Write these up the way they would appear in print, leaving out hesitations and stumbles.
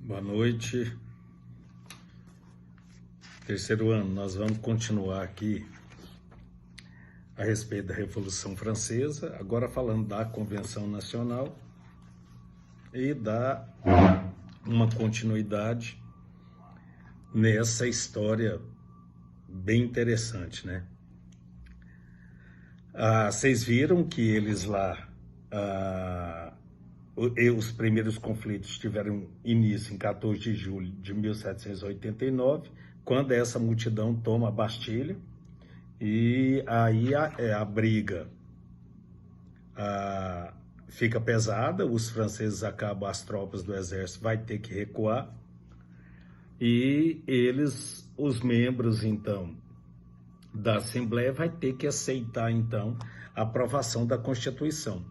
Boa noite. Terceiro ano, nós vamos continuar aqui a respeito da Revolução Francesa, agora falando da Convenção Nacional e dar uma continuidade nessa história bem interessante, né? Vocês viram que eles lá, os primeiros conflitos tiveram início em 14 de julho de 1789, quando essa multidão toma a Bastilha, e aí a briga fica pesada, os franceses acabam, as tropas do exército vai ter que recuar, e eles, os membros então da Assembleia, vai ter que aceitar então a aprovação da Constituição.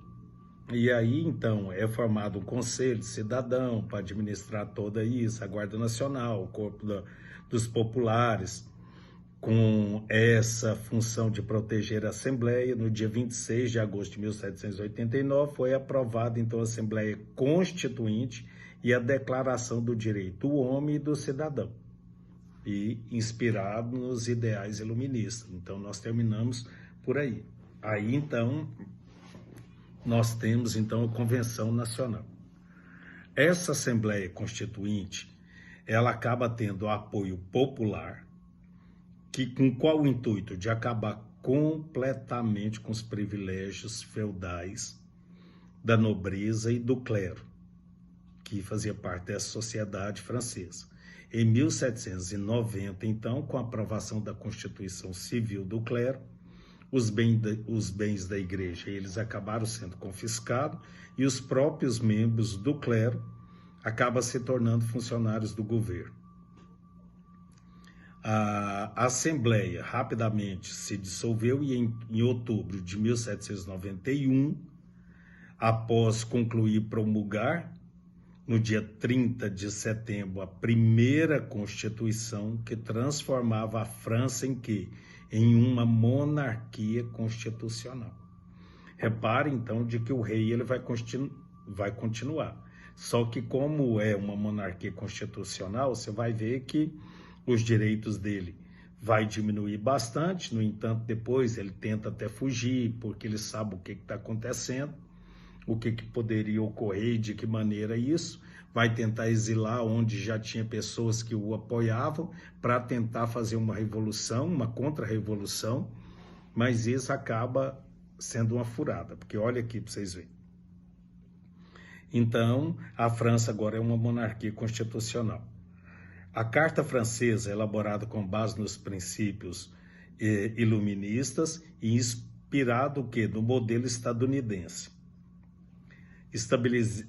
E aí, então, é formado um conselho cidadão para administrar toda isso, a Guarda Nacional, o Corpo dos Populares, com essa função de proteger a Assembleia. No dia 26 de agosto de 1789, foi aprovada, então, a Assembleia Constituinte e a Declaração do Direito do Homem e do Cidadão, e inspirado nos ideais iluministas. Então, nós terminamos por aí. Aí, então, nós temos, então, a Convenção Nacional. Essa Assembleia Constituinte, ela acaba tendo apoio popular, com qual o intuito? De acabar completamente com os privilégios feudais da nobreza e do clero, que fazia parte dessa sociedade francesa. Em 1790, então, com a aprovação da Constituição Civil do Clero, os bens da igreja, eles acabaram sendo confiscados, e os próprios membros do clero acabam se tornando funcionários do governo. A Assembleia rapidamente se dissolveu, e em outubro de 1791, após concluir e promulgar, no dia 30 de setembro, a primeira Constituição que transformava a França em quê? Em uma monarquia constitucional. Repare, então, de que o rei ele vai continuar. Só que, como é uma monarquia constitucional, você vai ver que os direitos dele vai diminuir bastante. No entanto, depois ele tenta até fugir, porque ele sabe o que está acontecendo, o que poderia ocorrer e de que maneira isso. Vai tentar exilar onde já tinha pessoas que o apoiavam, para tentar fazer uma revolução, uma contra-revolução, mas isso acaba sendo uma furada, porque olha aqui para vocês verem. Então, a França agora é uma monarquia constitucional. A Carta Francesa, elaborada com base nos princípios iluministas e inspirado o quê? No modelo estadunidense.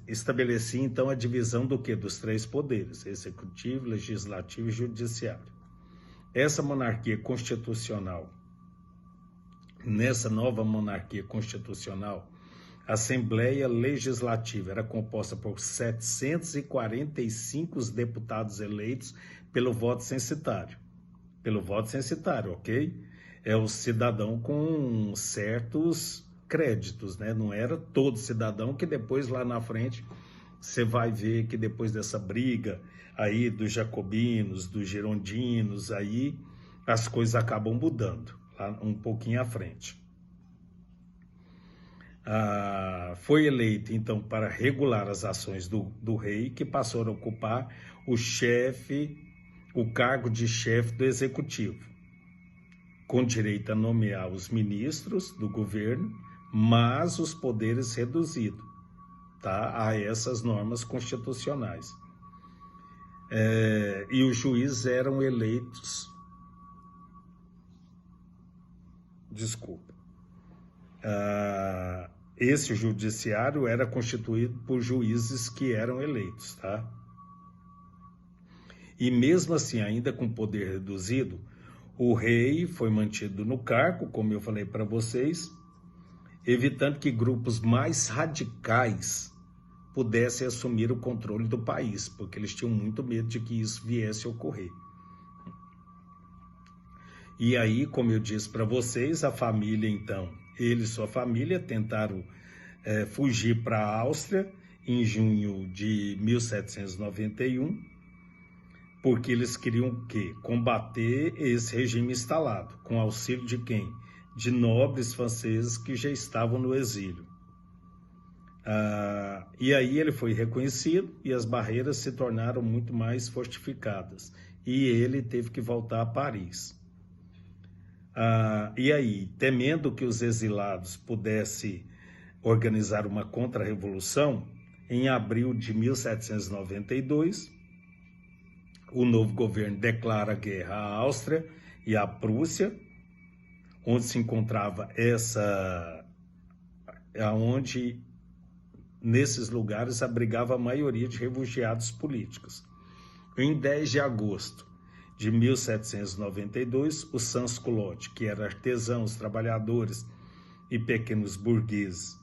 Estabelecia, então, a divisão do quê? Dos três poderes: executivo, legislativo e judiciário. Essa monarquia constitucional, nessa nova monarquia constitucional, a Assembleia Legislativa era composta por 745 deputados eleitos pelo voto censitário. Pelo voto censitário, ok? É o cidadão com certos créditos, né? Não era todo cidadão, que depois lá na frente você vai ver que depois dessa briga aí dos jacobinos, dos girondinos, aí as coisas acabam mudando lá um pouquinho à frente. Foi eleito então para regular as ações do rei, que passou a ocupar o cargo de chefe do executivo, com direito a nomear os ministros do governo, mas os poderes reduzidos, tá, a essas normas constitucionais. E os juízes eram eleitos. Esse judiciário era constituído por juízes que eram eleitos, tá? E mesmo assim, ainda com poder reduzido, o rei foi mantido no cargo, como eu falei para vocês, evitando que grupos mais radicais pudessem assumir o controle do país, porque eles tinham muito medo de que isso viesse a ocorrer. E aí, como eu disse para vocês, a família, então, ele e sua família tentaram fugir para a Áustria, em junho de 1791, porque eles queriam o quê? Combater esse regime instalado, com auxílio de quem? De nobres franceses que já estavam no exílio. E aí ele foi reconhecido e as barreiras se tornaram muito mais fortificadas. E ele teve que voltar a Paris. E aí, temendo que os exilados pudessem organizar uma contra-revolução, em abril de 1792, o novo governo declara guerra à Áustria e à Prússia, onde se encontrava onde nesses lugares abrigava a maioria de refugiados políticos. Em 10 de agosto de 1792, os sans-culottes, que eram artesãos, trabalhadores e pequenos burgueses,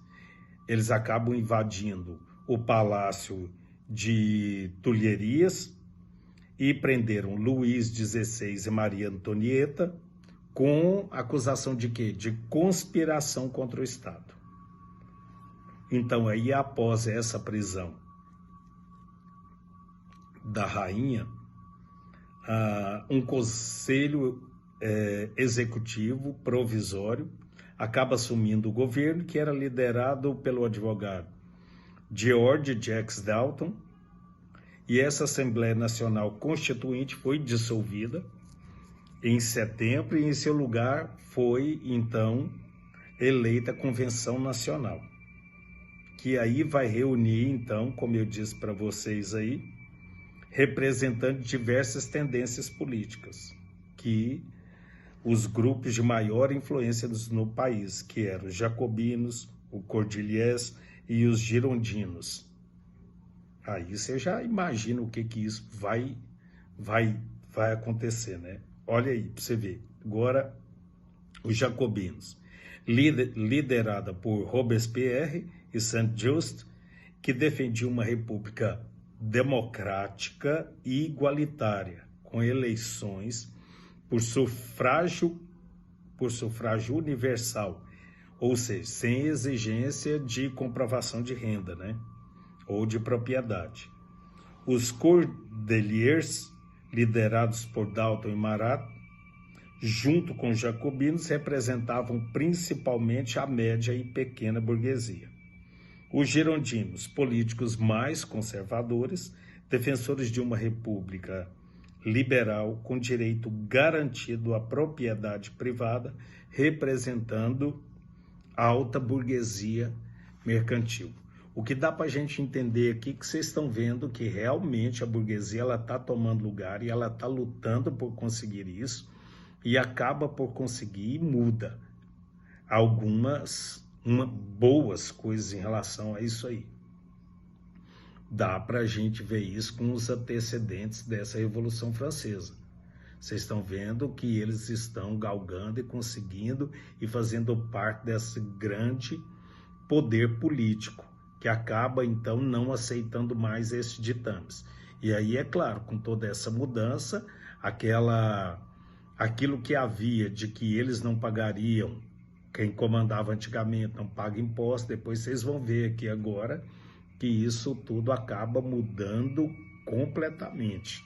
eles acabam invadindo o palácio de Tulherias e prenderam Luís XVI e Maria Antonieta com acusação de quê? De conspiração contra o Estado. Então, aí, após essa prisão da rainha, um conselho executivo provisório acaba assumindo o governo, que era liderado pelo advogado George Jacques Dalton, e essa Assembleia Nacional Constituinte foi dissolvida em setembro e em seu lugar foi, então, eleita a Convenção Nacional, que aí vai reunir, então, como eu disse para vocês aí, representantes de diversas tendências políticas, que os grupos de maior influência no país, que eram os jacobinos, o Cordeliers e os girondinos. Aí você já imagina o que isso vai acontecer, né? Olha aí para você ver. Agora, os jacobinos, liderada por Robespierre e Saint-Just, que defendiam uma república democrática e igualitária, com eleições por sufrágio universal, ou seja, sem exigência de comprovação de renda, né? Ou de propriedade. Os Cordeliers, liderados por Dalton e Marat, junto com os jacobinos, representavam principalmente a média e pequena burguesia. Os girondinos, políticos mais conservadores, defensores de uma república liberal com direito garantido à propriedade privada, representando a alta burguesia mercantil. O que dá para a gente entender aqui que vocês estão vendo que realmente a burguesia está tomando lugar e ela está lutando por conseguir isso e acaba por conseguir e muda algumas boas coisas em relação a isso aí. Dá para a gente ver isso com os antecedentes dessa Revolução Francesa. Vocês estão vendo que eles estão galgando e conseguindo e fazendo parte desse grande poder político, que acaba, então, não aceitando mais esses ditames. E aí, é claro, com toda essa mudança, aquilo que havia de que eles não pagariam, quem comandava antigamente não paga imposto, depois vocês vão ver aqui agora que isso tudo acaba mudando completamente.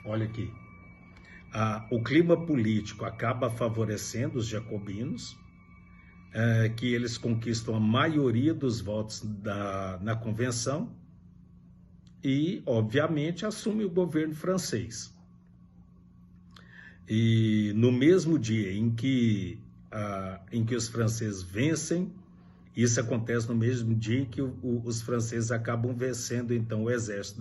Olha aqui. O clima político acaba favorecendo os jacobinos, que eles conquistam a maioria dos votos na convenção e, obviamente, assume o governo francês. E no mesmo dia em que os franceses vencem, isso acontece no mesmo dia em que os franceses acabam vencendo, então, o exército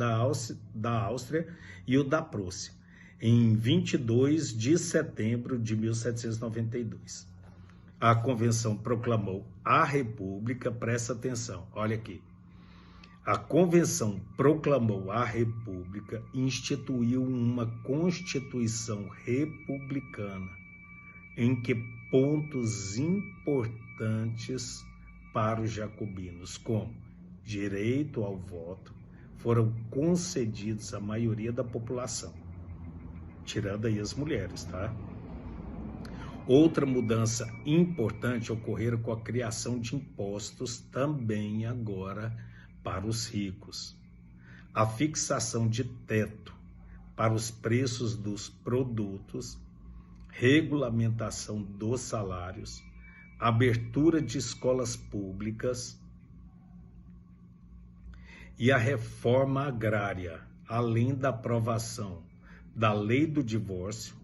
da Áustria e o da Prússia, em 22 de setembro de 1792. A convenção proclamou a República, presta atenção, olha aqui. A convenção proclamou a República, instituiu uma Constituição republicana, em que pontos importantes para os jacobinos, como direito ao voto, foram concedidos à maioria da população, tirando aí as mulheres, tá? Outra mudança importante ocorreu com a criação de impostos também agora para os ricos. A fixação de teto para os preços dos produtos, regulamentação dos salários, abertura de escolas públicas e a reforma agrária, além da aprovação da lei do divórcio,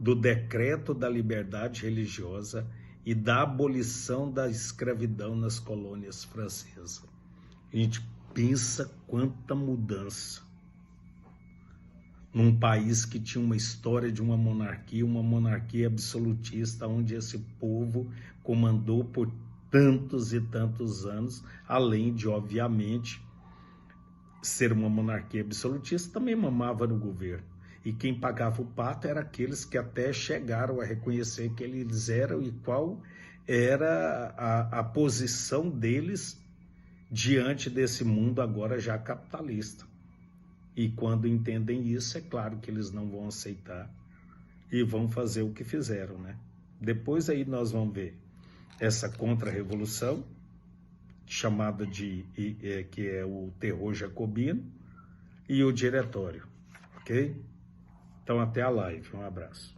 do decreto da liberdade religiosa e da abolição da escravidão nas colônias francesas. A gente pensa quanta mudança num país que tinha uma história de uma monarquia absolutista, onde esse povo comandou por tantos e tantos anos, além de, obviamente, ser uma monarquia absolutista, também mamava no governo. E quem pagava o pato eram aqueles que até chegaram a reconhecer que eles eram e qual era a posição deles diante desse mundo agora já capitalista. E quando entendem isso, é claro que eles não vão aceitar e vão fazer o que fizeram, né? Depois aí nós vamos ver essa contra-revolução, chamada que é o terror jacobino, e o diretório, ok? Então até a live, um abraço.